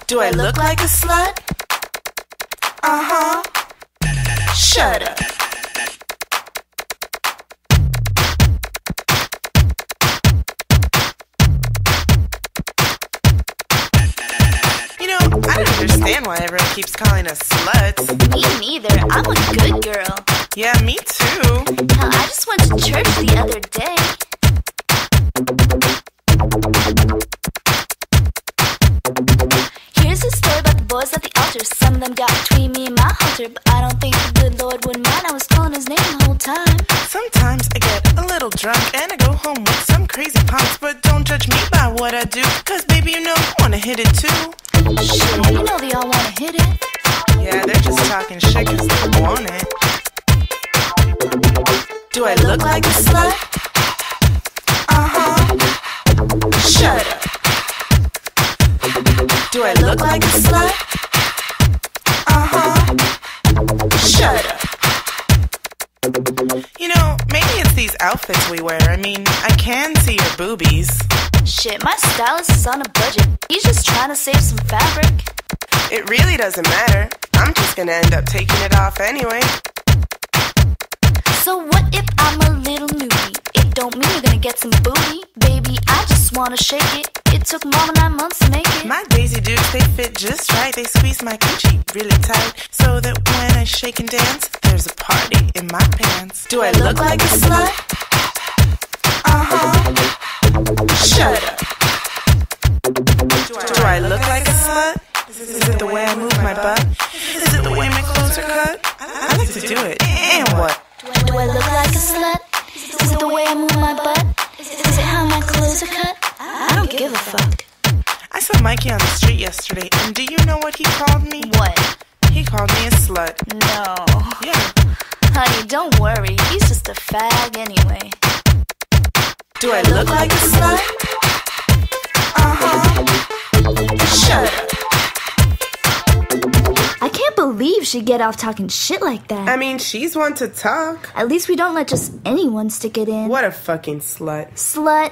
Do I look like a slut? Uh-huh. Shut up. You know, I don't understand why everyone keeps calling us sluts. Me neither. I'm a good girl. Yeah, me too. Hell, I just went to church the other day. Here's a story about the boys at the altar. Some of them got between me and my halter, but I don't think the good Lord would mind. I was calling his name the whole time. Sometimes I get a little drunk and I go home with some crazy punks. But don't judge me by what I do, cause baby, you know you wanna hit it too. Shit, you know they all wanna hit it. Yeah, they're just talking shit cause they want it. Do I look like a slut? Uh-huh. Shut up. Do I look like a slut? Uh-huh. Shut up. You know, maybe it's these outfits we wear. I mean, I can see your boobies. Shit, my stylist is on a budget. He's just trying to save some fabric. It really doesn't matter. I'm just gonna end up taking it off anyway. So what if I'm a little newbie? It don't mean you're gonna get some booty. Baby, I just wanna shake it. It took more than 9 months to make it. My Daisy Dukes, they fit just right. They squeeze my coochie really tight, so that when I shake and dance, there's a party in my pants. Do I look like a slut? Uh-huh. Shut up. Do I look like a slut? Is it the way I move my butt? Is it the way my clothes are cut? I like to do it. And what? Do I look like a slut? Is it the way I move my butt? Is it how my clothes are cut? I don't give a fuck. I saw Mikey on the street yesterday, and do you know what he called me? What? He called me a slut. No. Yeah. Honey, don't worry. He's just a fag anyway. Do I look like a slut? Uh-huh. Shut up. I can't believe she'd get off talking shit like that. I mean, she's one to talk. At least we don't let just anyone stick it in. What a fucking slut. Slut.